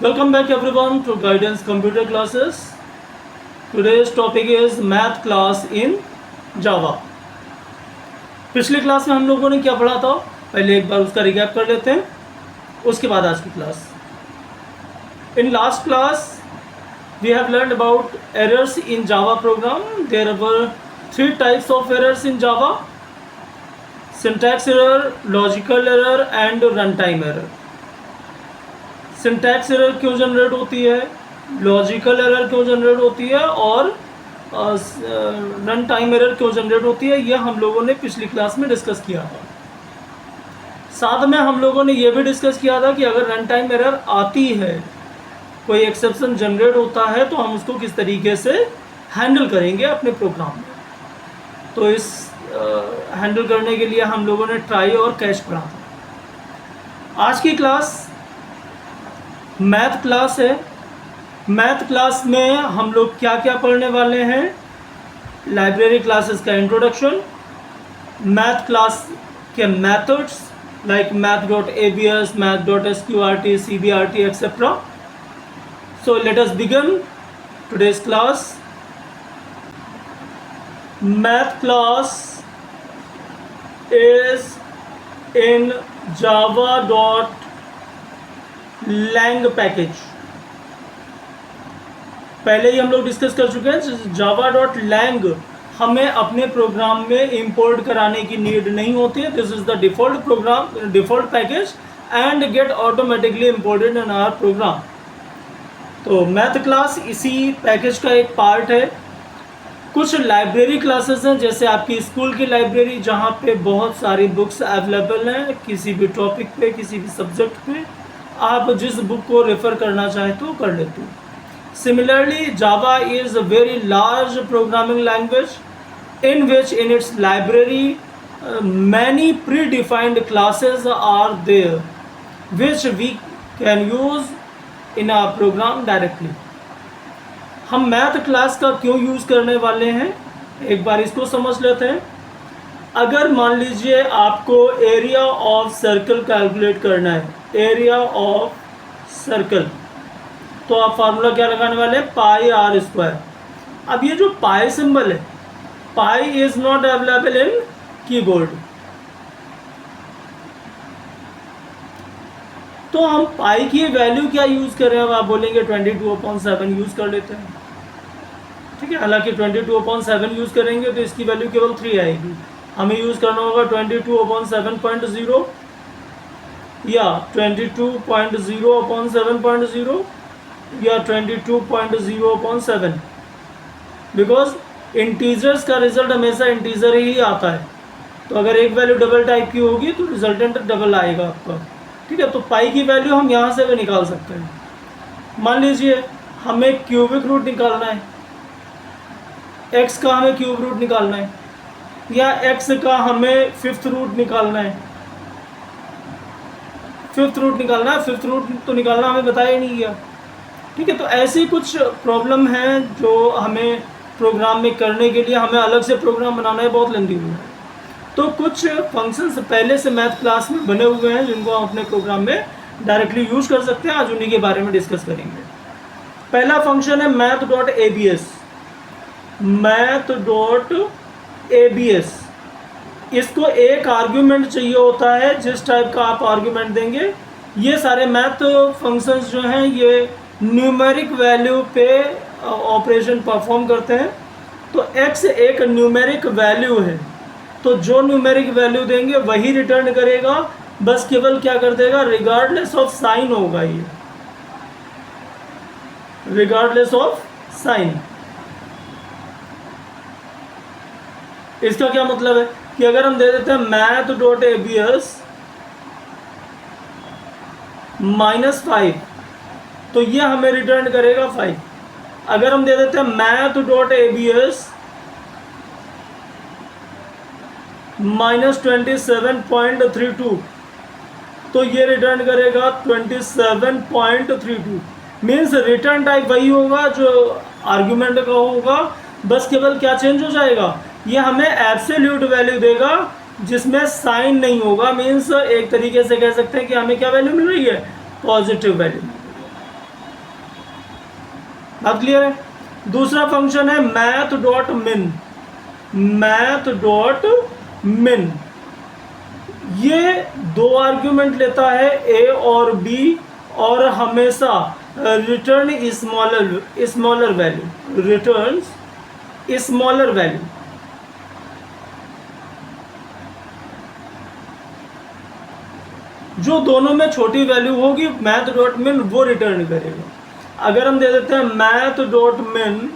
Welcome back everyone to Guidance Computer Classes. Today's topic is Math class in Java. पिछली class में हम लोगों ने क्या पढ़ा था, पहले एक बार उसका रिकैप कर लेते हैं, उसके बाद आज की class. In last class we have learned about errors in Java program. There were three types of errors in Java: syntax error, logical error and runtime error. Syntax error क्यों जनरेट होती है, लॉजिकल एरर क्यों generate होती है और run time error क्यों generate होती है, यह हम लोगों ने पिछली क्लास में डिस्कस किया था. साथ में हम लोगों ने यह भी डिस्कस किया था कि अगर रन टाइम एरर आती है, कोई एक्सेप्शन जनरेट होता है, तो हम उसको किस तरीके से हैंडल करेंगे अपने प्रोग्राम में. तो इस हैंडल करने के लिए हम लोगों ने ट्राई और कैच पढ़ा था. आज की क्लास मैथ क्लास है. मैथ क्लास में हम लोग क्या क्या पढ़ने वाले हैं: लाइब्रेरी क्लासेस का इंट्रोडक्शन, मैथ क्लास के methods like math.abs, math.sqrt, cbrt etc. So let us begin today's class. Math class is in java.lang package. पहले ही हम लोग डिस्कस कर चुके हैं. java.lang हमें अपने प्रोग्राम में इंपोर्ट कराने की नीड नहीं होती है. This is the default program, default package and get automatically imported in our program. तो मैथ क्लास इसी पैकेज का एक पार्ट है. कुछ लाइब्रेरी क्लासेस हैं, जैसे आपकी स्कूल की लाइब्रेरी, जहाँ पे बहुत सारी बुक्स अवेलेबल हैं, किसी भी टॉपिक पे, किसी भी सब्जेक्ट पे आप जिस बुक को रेफ़र करना चाहें तो कर लेते हो. Similarly Java is a very large programming language in which in its library many predefined classes are there which we can use in our program directly. हम मैथ क्लास का क्यों यूज़ करने वाले हैं, एक बार इसको समझ लेते हैं. अगर मान लीजिए आपको एरिया ऑफ सर्कल कैलकुलेट करना है, एरिया ऑफ सर्कल, तो आप फार्मूला क्या लगाने वाले हैं, पाई आर स्क्वायर. अब ये जो पाई सिंबल है, pi is not available in keyboard, तो हम पाई की वैल्यू क्या यूज़ कर रहे हैं. अब आप बोलेंगे 22/7 यूज़ कर लेते हैं. ठीक है, हालांकि 22/7 यूज़ करेंगे तो इसकी वैल्यू केवल 3 आएगी. हमें यूज़ करना होगा 22/7.0 या 22.0/7.0 या 22.0/7, बिकॉज इंटीजर्स का रिजल्ट हमेशा इंटीजर ही आता है. तो अगर एक वैल्यू डबल टाइप की होगी तो रिजल्टेंट डबल आएगा आपका. ठीक है, तो पाई की वैल्यू हम यहाँ से भी निकाल सकते हैं. मान लीजिए हमें क्यूबिक रूट निकालना है, एक्स का हमें क्यूब रूट निकालना है, या एक्स का हमें फिफ्थ रूट निकालना है. फिफ्थ रूट तो निकालना हमें बताया ही नहीं गया. ठीक है, तो ऐसी कुछ प्रॉब्लम है जो हमें प्रोग्राम में करने के लिए हमें अलग से प्रोग्राम बनाना है, बहुत लेंदी हुआ है. तो कुछ फंक्शंस पहले से मैथ क्लास में बने हुए हैं जिनको हम अपने प्रोग्राम में डायरेक्टली यूज कर सकते हैं. आज उन्हीं के बारे में डिस्कस करेंगे. पहला फंक्शन है math.abs. math.abs, इसको एक आर्ग्यूमेंट चाहिए होता है. जिस टाइप का आप आर्ग्यूमेंट देंगे, ये सारे मैथ फंक्शंस जो हैं ये न्यूमेरिक वैल्यू पे ऑपरेशन परफॉर्म करते हैं. तो x एक न्यूमेरिक वैल्यू है, तो जो न्यूमेरिक वैल्यू देंगे वही रिटर्न करेगा. बस केवल क्या कर देगा, रिगार्डलेस ऑफ साइन होगा. ये रिगार्डलेस ऑफ साइन, इसका क्या मतलब है कि अगर हम दे देते हैं math.abs -5, तो ये हमें रिटर्न करेगा 5. अगर हम दे देते हैं math.abs -27.32, तो ये रिटर्न करेगा 27.32. मीन्स रिटर्न टाइप वही होगा जो आर्ग्यूमेंट का होगा, बस केवल क्या चेंज हो जाएगा, ये हमें एब्सोल्यूट वैल्यू देगा जिसमें साइन नहीं होगा. मीन्स एक तरीके से कह सकते हैं कि हमें क्या वैल्यू मिल रही है, पॉजिटिव वैल्यू. बात क्लियर है? दूसरा फंक्शन है मैथ डॉट मिन। मैथ डॉट मिन ये दो आर्ग्यूमेंट लेता है ए और बी, और हमेशा return smaller value, return smaller value. जो दोनों में छोटी वैल्यू होगी मैथ डॉट मिन वो रिटर्न करेगा। अगर हम दे देते हैं मैथ डॉट मिन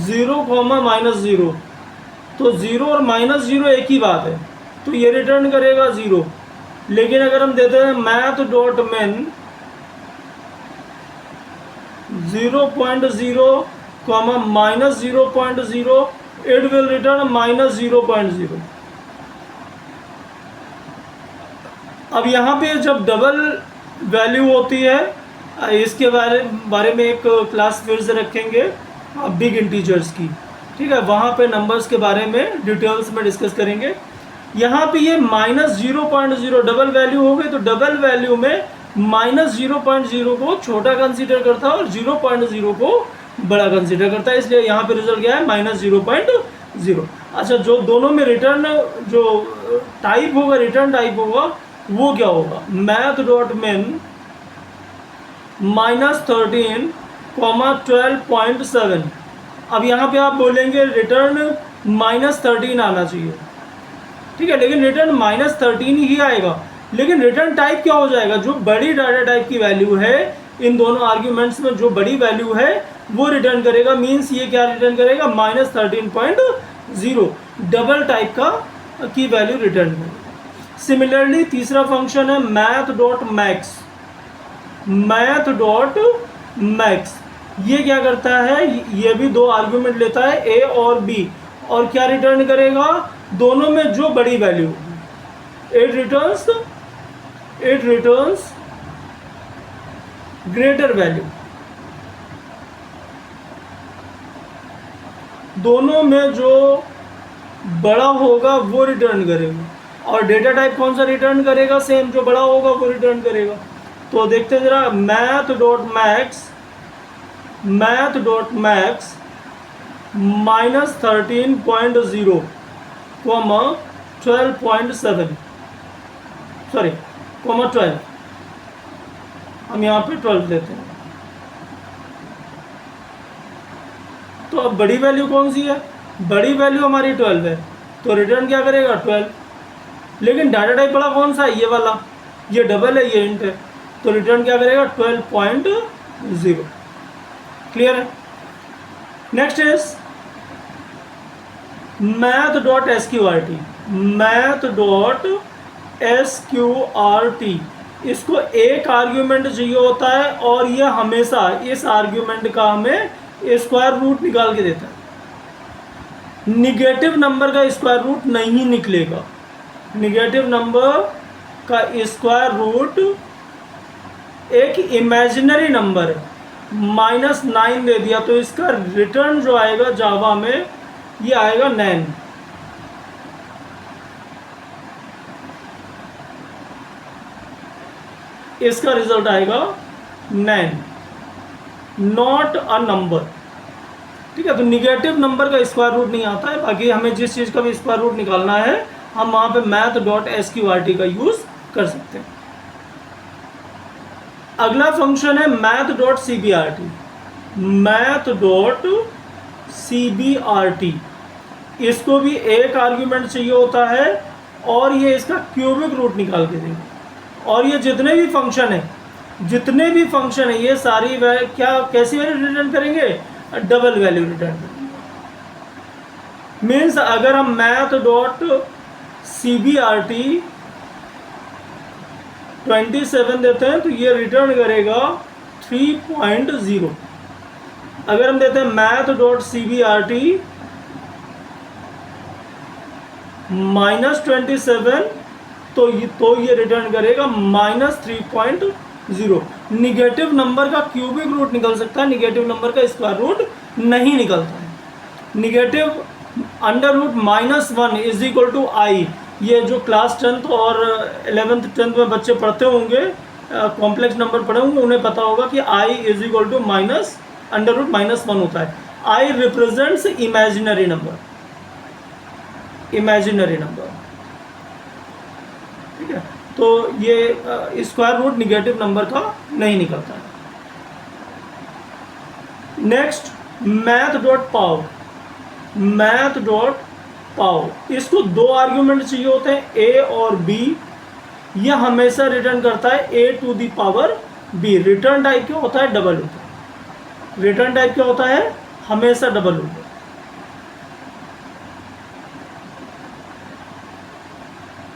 0, तो 0 और -0 एक ही बात है, तो ये रिटर्न करेगा 0। लेकिन अगर हम देते हैं मैथ डॉट मिन 0.0, -0.0, इट विल रिटर्न -0.0। अब यहाँ पे जब डबल वैल्यू होती है, इसके बारे में एक क्लास फिर से रखेंगे बिग इंटीजर्स की, ठीक है, वहाँ पे नंबर्स के बारे में डिटेल्स में डिस्कस करेंगे। यहाँ पे ये -0.0 डबल वैल्यू हो गई, तो डबल वैल्यू में -0.0 को छोटा कंसीडर करता है और 0.0 को बड़ा कंसीडर करता है, इसलिए यहाँ पे रिजल्ट क्या है -0.0। अच्छा, जो दोनों में रिटर्न जो टाइप होगा, रिटर्न टाइप होगा, वो क्या होगा? मैथ डॉट मिन -13, 12.7। अब यहाँ पे आप बोलेंगे रिटर्न -13 आना चाहिए, ठीक है, लेकिन रिटर्न -13 ही आएगा। लेकिन रिटर्न टाइप क्या हो जाएगा? जो बड़ी डाटा टाइप की वैल्यू है, इन दोनों आर्ग्यूमेंट्स में जो बड़ी वैल्यू है वो रिटर्न करेगा। मीन्स ये क्या रिटर्न करेगा? -13.0 डबल टाइप की वैल्यू रिटर्न करेगा। सिमिलरली तीसरा फंक्शन है math dot max. Math dot max ये क्या करता है? ये भी दो आर्गुमेंट लेता है ए और बी, और क्या रिटर्न करेगा? दोनों में जो बड़ी value, it returns greater value. दोनों में जो बड़ा होगा वो रिटर्न करेगा, और डेटा टाइप कौन सा रिटर्न करेगा? सेम, जो बड़ा होगा वो रिटर्न करेगा। तो देखते हैं जरा, मैथ डॉट मैक्स -13.0, 12.7, सॉरी 12, हम यहाँ पे 12 लेते हैं। तो अब बड़ी वैल्यू कौन सी है? बड़ी वैल्यू हमारी 12 है, तो रिटर्न क्या करेगा? 12। लेकिन डाटा टाइप बड़ा कौन सा है? ये वाला, ये डबल है, ये इंट है, तो रिटर्न क्या करेगा? 12.0। क्लियर है? Next is math dot SQRT। Math dot SQRT, इसको एक आर्ग्यूमेंट चाहिए होता है, और ये हमेशा इस आर्ग्यूमेंट का हमें स्क्वायर रूट निकाल के देता है। निगेटिव नंबर का स्क्वायर रूट नहीं निकलेगा। निगेटिव नंबर का स्क्वायर रूट एक इमेजिनरी नंबर है, -9 दे दिया, तो इसका रिटर्न जो आएगा जावा में, ये आएगा 9। इसका रिजल्ट आएगा 9, नॉट अ नंबर, ठीक है। तो निगेटिव नंबर का स्क्वायर रूट नहीं आता है। बाकी हमें जिस चीज़ का भी स्क्वायर रूट निकालना है, हम वहाँ पे मैथ डॉट SQRT का यूज़ कर सकते हैं। अगला फंक्शन है math dot CBRT। Math dot CBRT, इसको भी एक आर्ग्यूमेंट चाहिए होता है, और ये इसका क्यूबिक रूट निकाल के देंगे। और ये जितने भी फंक्शन है ये सारी कैसी वैल्यू रिटर्न करेंगे? डबल वैल्यू रिटर्न करेंगे। मीन्स अगर हम मैथ डॉट CBRT 27 देते हैं, तो ये रिटर्न करेगा 3.0। अगर हम देते हैं मैथ डॉट CBRT -27, तो ये रिटर्न करेगा -3.0। निगेटिव नंबर का क्यूबिक रूट निकल सकता है, निगेटिव नंबर का स्क्वायर रूट नहीं निकलता है। Negative √-1 is equal to I, ये जो क्लास 10th और 11th 10th में बच्चे पढ़ते होंगे, कॉम्प्लेक्स नंबर पढ़े होंगे उन्हें पता होगा कि i is equal to minus under root minus one होता है। I represents imaginary number, imaginary number, ठीक है। तो ये स्क्वायर रूट निगेटिव नंबर का नहीं निकलता है। नेक्स्ट मैथ डॉट पाव, मैथ डॉट पाव, इसको दो आर्ग्यूमेंट चाहिए होते हैं ए और बी। यह हमेशा रिटर्न करता है a to the power b. Return type क्या होता है? डबल होता है। रिटर्न टाइप क्या होता है? हमेशा डबल होता है।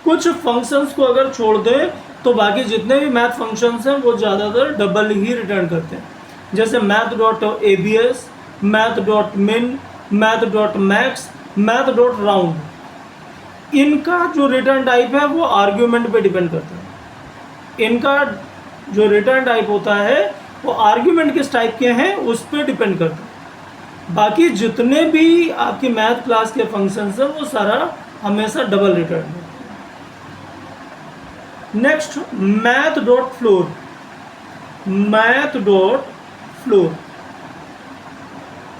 कुछ फंक्शंस को अगर छोड़ दें तो बाकी जितने भी मैथ फंक्शंस हैं वो ज़्यादातर डबल ही रिटर्न करते हैं, जैसे math dot ABS, math dot मिन, math dot max, math dot round. इनका जो रिटर्न टाइप है वो आर्ग्यूमेंट पे डिपेंड करता है। इनका जो रिटर्न टाइप होता है वो आर्ग्यूमेंट किस टाइप के हैं उस पर डिपेंड करता है। बाकी जितने भी आपके मैथ क्लास के फंक्शंस हैं वो सारा हमेशा डबल रिटर्न है। Next math dot floor, math dot floor,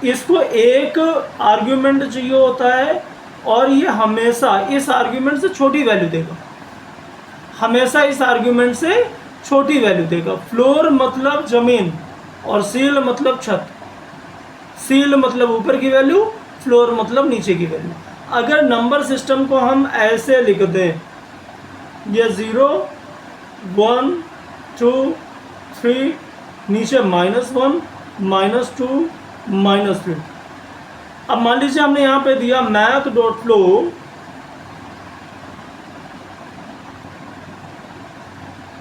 इसको एक आर्ग्यूमेंट चाहिए होता है और ये हमेशा इस आर्ग्यूमेंट से छोटी वैल्यू देगा, हमेशा इस आर्ग्यूमेंट से छोटी वैल्यू देगा। फ्लोर मतलब जमीन और सील मतलब छत। सील मतलब ऊपर की वैल्यू, फ्लोर मतलब नीचे की वैल्यू। अगर नंबर सिस्टम को हम ऐसे लिख दें, ये 0 1 2 3, नीचे -1 -2 -3। अब मान लीजिए हमने यहाँ पे दिया मैथ डॉट फ्लो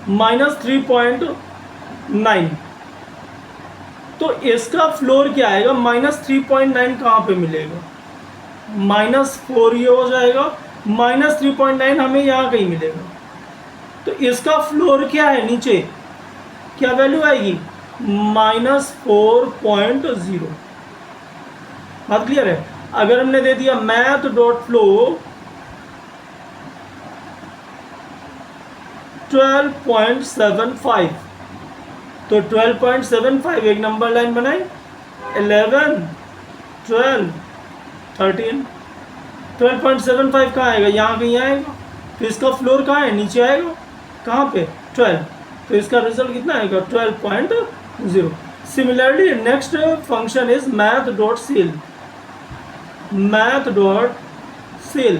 -3.9, तो इसका फ्लोर क्या आएगा? -3.9 कहाँ पे मिलेगा? -4 ये हो जाएगा, -3.9 हमें यहाँ कहीं मिलेगा। तो इसका फ्लोर क्या है? नीचे क्या वैल्यू आएगी? -4.0। बात क्लियर है? अगर हमने दे दिया मैथ डॉट फ्लो 12.75, तो 12.75 एक नंबर लाइन बनाई, 11 12 13। 12.75 कहाँ आएगा? यहाँ कहीं आएगा। तो इसका फ्लोर कहाँ है? नीचे आएगा। कहाँ पे? 12। तो इसका रिजल्ट कितना आएगा? 12.0। Similarly next function is math dot seal, math dot seal,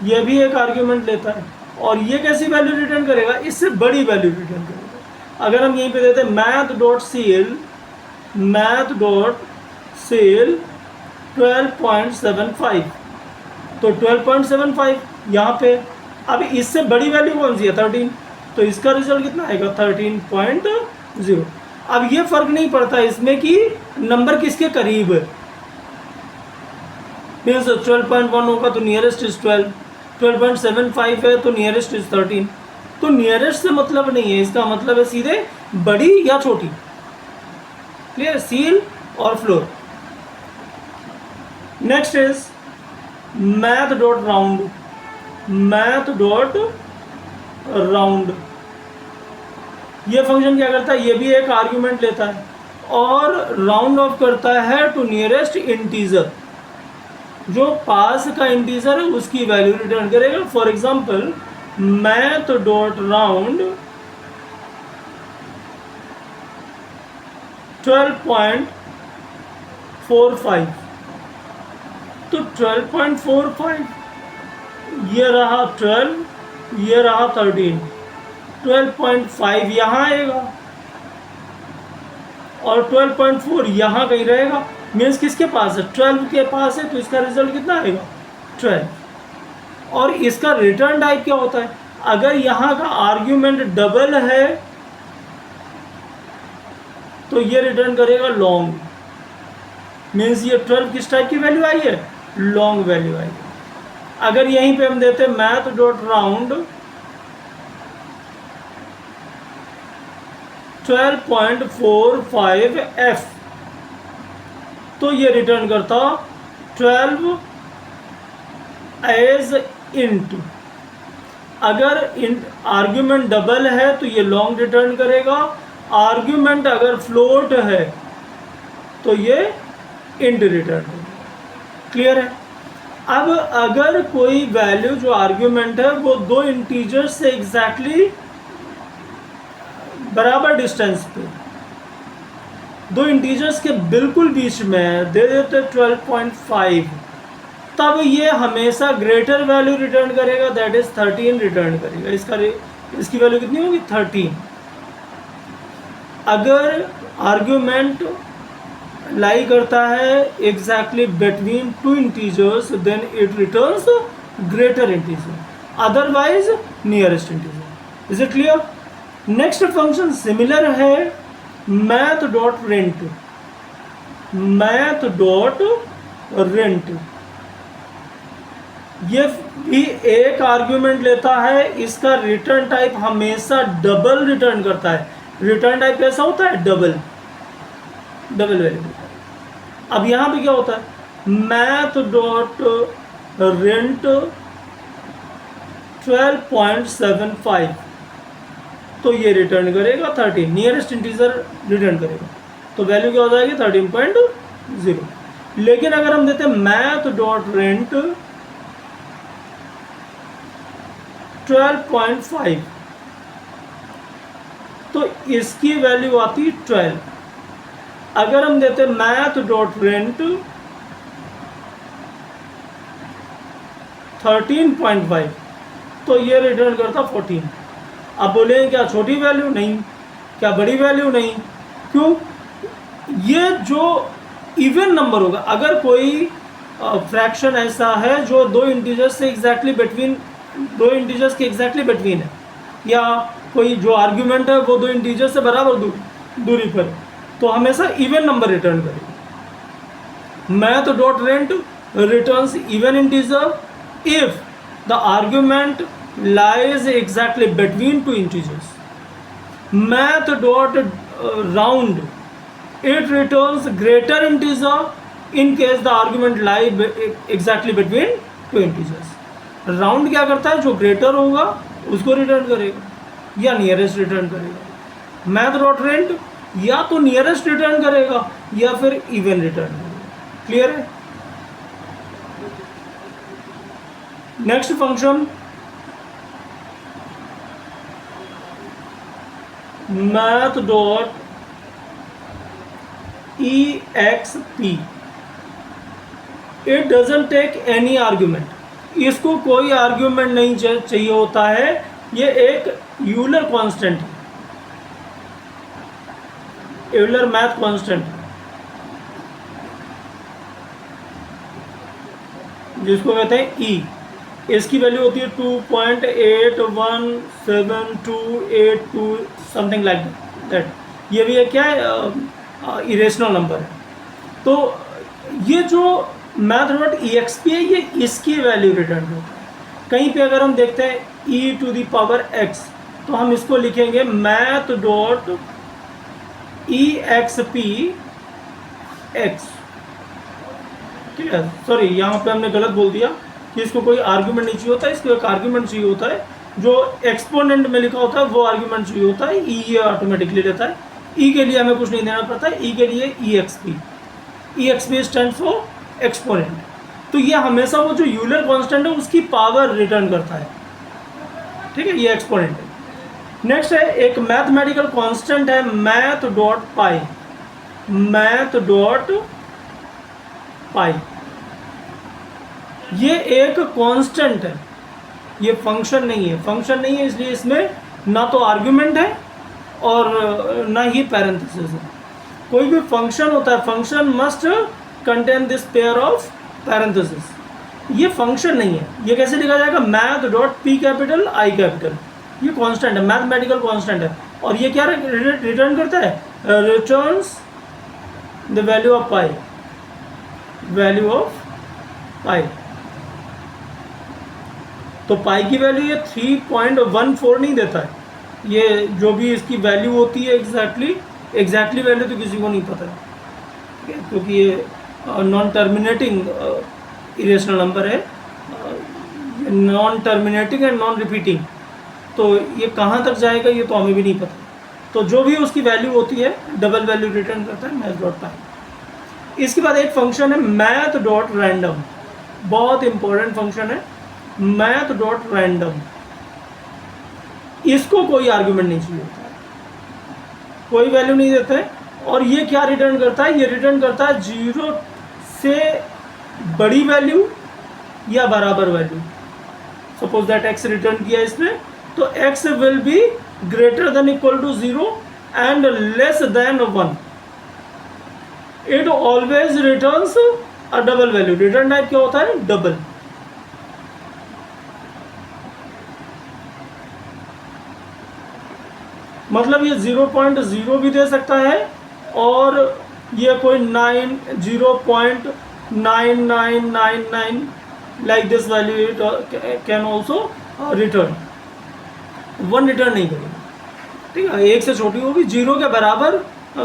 ये भी एक आर्ग्यूमेंट लेता है और ये कैसी वैल्यू रिटर्न करेगा? इससे बड़ी वैल्यू रिटर्न करेगा। अगर हम यहीं पे देते हैं math dot seal, math dot seal 12.75, तो 12.75 यहाँ पे। अब इससे बड़ी वैल्यू कौन सी है? 13, तो इसका रिजल्ट कितना आएगा? 13.0। अब ये फर्क नहीं पड़ता इसमें कि नंबर किसके करीब है। मीन्स 12.1 होगा तो नियरेस्ट इज 12, 12.75 है तो नियरेस्ट इज 13। तो नियरेस्ट से मतलब नहीं है, इसका मतलब है सीधे बड़ी या छोटी। क्लियर? सील और floor. Next is math dot round, math dot round, ये फंक्शन क्या करता है? ये भी एक आर्ग्यूमेंट लेता है और राउंड ऑफ करता है टू नियरेस्ट इंटीजर। जो पास का इंटीजर है उसकी वैल्यू रिटर्न करेगा। For example math dot round 12.45, तो 12.45 ये रहा 12, ये रहा 13, 12.5 यहाँ आएगा और 12.4 यहाँ कहीं रहेगा। मीन्स किसके पास है? 12 के पास है, तो इसका रिजल्ट कितना आएगा? 12। और इसका रिटर्न टाइप क्या होता है? अगर यहाँ का आर्ग्यूमेंट डबल है तो ये रिटर्न करेगा लॉन्ग। मीन्स ये 12 किस टाइप की वैल्यू आई है? लॉन्ग वैल्यू आई है। अगर यहीं पे हम देते मैथ डॉट राउंड 12.45f, तो ये रिटर्न करता 12 एज इंट। अगर आर्ग्यूमेंट डबल है तो ये लॉन्ग रिटर्न करेगा, आर्ग्यूमेंट अगर फ्लोट है तो ये इंट रिटर्न करेगा। क्लियर है? अब अगर कोई वैल्यू जो आर्ग्यूमेंट है वो दो इंटीजर्स से एग्जैक्टली बराबर डिस्टेंस पे, दो इंटीजर्स के बिल्कुल बीच में दे देते 12.5, तब ये हमेशा ग्रेटर वैल्यू रिटर्न करेगा, दैट इज 13 रिटर्न करेगा। इसकी वैल्यू कितनी होगी? 13। अगर आर्ग्यूमेंट लाई करता है exactly between two integers then it returns greater integer, otherwise nearest integer. Is it clear? Next function similar है, math dot rint. Math dot rint ये भी एक आर्ग्यूमेंट लेता है, इसका रिटर्न टाइप हमेशा डबल रिटर्न करता है। रिटर्न टाइप कैसा होता है? Double value. अब यहां पे क्या होता है? मैथ डॉट रेंट 12.75, तो ये रिटर्न करेगा 13, नियरेस्ट इंटीजर रिटर्न करेगा, तो वैल्यू क्या हो जाएगी? 13.0। लेकिन अगर हम देते हैं मैथ डॉट रेंट 12.5, तो इसकी वैल्यू आती 12। अगर हम देते मैथ डॉट रेंट 13.5, तो ये रिटर्न करता 14। अब बोले क्या छोटी वैल्यू? नहीं। क्या बड़ी वैल्यू? नहीं। क्यों? ये जो इवन नंबर होगा, अगर कोई फ्रैक्शन ऐसा है जो दो इंटीजर्स से एग्जैक्टली बिटवीन, दो इंटीजर्स के एग्जैक्टली बिटवीन है, या कोई जो आर्ग्यूमेंट है वो दो इंटीजर्स से बराबर दूरी पर, तो हमेशा इवन नंबर रिटर्न करेगा। Math dot rent returns even integer if the argument lies exactly between two integers. Math dot round, it returns greater integer in case the argument lie exactly between two integers. Round क्या करता है? जो greater होगा उसको return करेगा या nearest return करेगा। Math dot rint या तो नियरेस्ट रिटर्न करेगा या फिर इवन रिटर्न करेगा। क्लियर है? Next function math dot exp, it doesn't take any argument. इसको कोई आर्ग्यूमेंट नहीं चाहिए होता है, ये एक यूलर कांस्टेंट है, यूलर मैथ कांस्टेंट, जिसको कहते हैं ई। इसकी वैल्यू होती है 2.817282 समथिंग लाइक दैट। ये भी है क्या है? इरेशनल नंबर है। तो ये जो मैथ डॉट exp है, ये इसकी वैल्यू रिटर्न करता है। कहीं पे अगर हम देखते हैं e to the power x, तो हम इसको लिखेंगे मैथ डॉट exp x। ठीक है, सॉरी यहाँ पे हमने गलत बोल दिया कि इसको कोई आर्ग्यूमेंट नहीं चाहिए होता है, इसको एक आर्ग्यूमेंट चाहिए होता है, जो एक्सपोनेंट में लिखा होता है वो आर्ग्यूमेंट चाहिए होता है। ई ये ऑटोमेटिकली लेता है, ई के लिए हमें कुछ नहीं देना पड़ता है, ई के लिए exp स्टैंड फॉर एक्सपोनेंट। तो ये हमेशा वो जो यूलर कांस्टेंट है उसकी पावर रिटर्न करता है। ठीक है, ये एक्सपोनेंट है। नेक्स्ट है एक मैथमेटिकल कांस्टेंट है मैथ डॉट पाई। मैथ डॉट पाई ये एक कांस्टेंट है, ये फंक्शन नहीं है। फंक्शन नहीं है इसलिए इसमें ना तो आर्ग्यूमेंट है और ना ही पैरेंथेसिस है। कोई भी फंक्शन होता है, function must contain this pair of parenthesis. ये फंक्शन नहीं है। ये कैसे लिखा जाएगा? Math dot P capital I capital. ये कांस्टेंट है, मैथमेटिकल कांस्टेंट है, और ये क्या रिटर्न करता है? Returns the value of pi, value of pi. तो पाई की वैल्यू ये 3.14 नहीं देता है, ये जो भी इसकी वैल्यू होती है एग्जैक्टली वैल्यू तो किसी को नहीं पता है, क्योंकि ये नॉन टर्मिनेटिंग इरेशनल नंबर है। Non terminating and non repeating. तो ये कहाँ तक जाएगा ये तो हमें भी नहीं पता। तो जो भी उसकी वैल्यू होती है डबल वैल्यू रिटर्न करता है मैथ डॉट पाई। इसके बाद एक फंक्शन है मैथ डॉट रैंडम, बहुत इंपॉर्टेंट फंक्शन है मैथ डॉट रैंडम। इसको कोई आर्ग्यूमेंट नहीं चाहिए होता है, कोई वैल्यू नहीं देता है। और ये क्या रिटर्न करता है, ये रिटर्न करता है 0 से बड़ी वैल्यू या बराबर value. Suppose that x return किया इसने, तो x will be greater than equal to 0 and less than 1। It always returns a double value. Return type क्या होता है, डबल। मतलब ये 0.0 भी दे सकता है और ये कोई 0.9999 like this value it can also written. 1 return नहीं करेगा, ठीक है। 1 से छोटी होगी, 0 के बराबर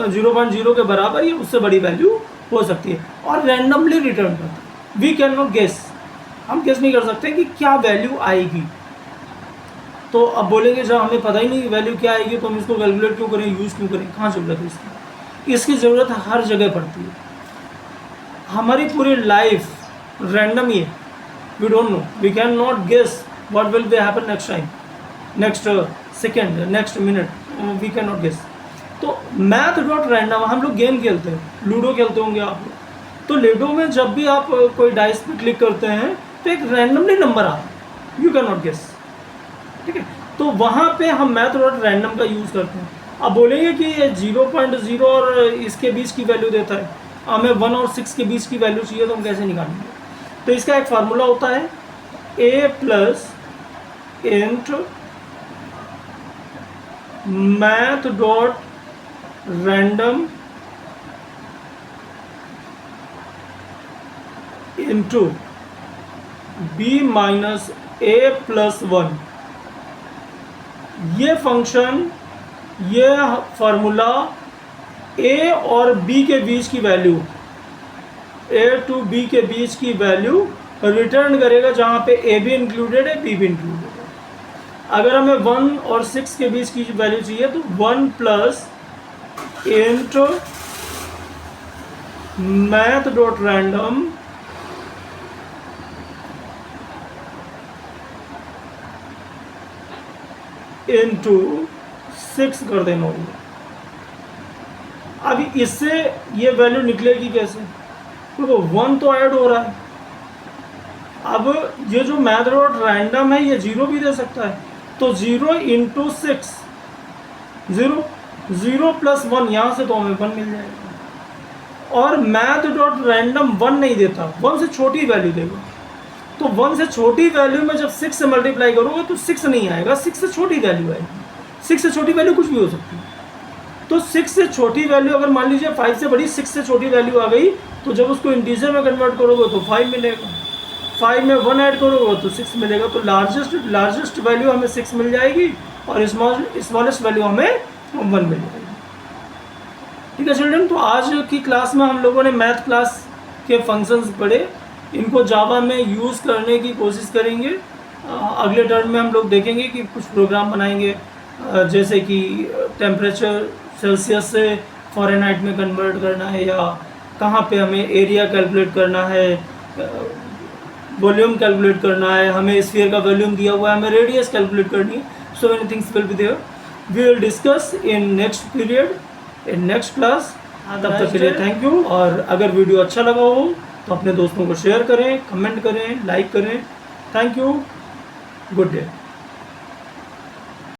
0.0 के बराबर या उससे बड़ी वैल्यू हो सकती है। और रैंडमली रिटर्न करता है। वी कैन नॉट गेस, हम गेस नहीं कर सकते कि क्या वैल्यू आएगी। तो अब बोलेंगे जब हमें पता ही नहीं वैल्यू क्या आएगी तो हम इसको कैलकुलेट क्यों करें, यूज़ क्यों करें, कहाँ ज़रूरत है इसकी। इसकी ज़रूरत हर जगह पड़ती है। हमारी पूरी लाइफ रैंडम ही है। We don't know, we can not guess what will be happen next time, next second, next minute, we can not guess. तो मैथ डॉट रैंडम, हम लोग गेम खेलते हैं, लूडो खेलते होंगे आप लोग। तो लूडो में जब भी आप कोई डाइस पे क्लिक करते हैं तो एक रैंडमली नंबर आता है, यू कैन नॉट गेस, ठीक है। तो वहाँ पे हम मैथ डॉट रैंडम का यूज़ करते हैं। अब बोलेंगे कि ये 0.0 और इसके बीच की वैल्यू देता है, हमें 1 और 6 के बीच की वैल्यू चाहिए तो हम कैसे निकालेंगे। तो इसका एक फार्मूला होता है a plus int math dot random into b minus a plus 1। ये फंक्शन, ये फार्मूला a और b के बीच की वैल्यू, a टू b के बीच की वैल्यू रिटर्न करेगा, जहाँ पे a भी इंक्लूडेड है b भी इंक्लूडेड है। अगर हमें 1 और 6 के बीच की वैल्यू चाहिए तो 1 plus int math dot random into 6 कर देना होगा। अभी इससे ये वैल्यू निकलेगी कैसे, क्योंकि 1 तो ऐड हो रहा है। अब ये जो मैथ डॉट रैंडम है ये 0 भी दे सकता है, तो 0 इंटू 6, 0 प्लस 1, यहाँ से तो हमें 1 मिल जाएगा। और मैथ डॉट रैंडम 1 नहीं देता, 1 से छोटी वैल्यू देगा। तो 1 से छोटी वैल्यू में जब 6 से मल्टीप्लाई करोगे तो 6 नहीं आएगा, 6 से छोटी वैल्यू आएगी। 6 से छोटी वैल्यू कुछ भी हो सकती है। तो 6 से छोटी वैल्यू, अगर मान लीजिए 5 से बड़ी 6 से छोटी वैल्यू आ गई, तो जब उसको इंटीजर में कन्वर्ट करोगे तो 5 मिलेगा। 5 में 1 ऐड करोगे तो 6 मिलेगा। तो लार्जेस्ट वैल्यू हमें 6 मिल जाएगी और स्मॉलेस्ट वैल्यू हमें 1 मिल जाएगी। ठीक है चिल्ड्रन, तो आज की क्लास में हम लोगों ने मैथ क्लास के फंक्शंस पढ़े, इनको जावा में यूज़ करने की कोशिश करेंगे। अगले टर्म में हम लोग देखेंगे कि कुछ प्रोग्राम बनाएंगे, जैसे कि टेम्परेचर सेल्सियस से फ़ारेनहाइट में कन्वर्ट करना है, या कहाँ पे हमें एरिया कैलकुलेट करना है, वॉल्यूम कैलकुलेट करना है, हमें स्फीयर का वॉल्यूम दिया हुआ है, हमें रेडियस कैलकुलेट करनी है। So many things will be there, we will discuss in next period, in next class. तब तक के लिए थैंक यू। और अगर वीडियो अच्छा लगा हो तो अपने दोस्तों को शेयर करें, कमेंट करें, लाइक करें। Thank you, good day.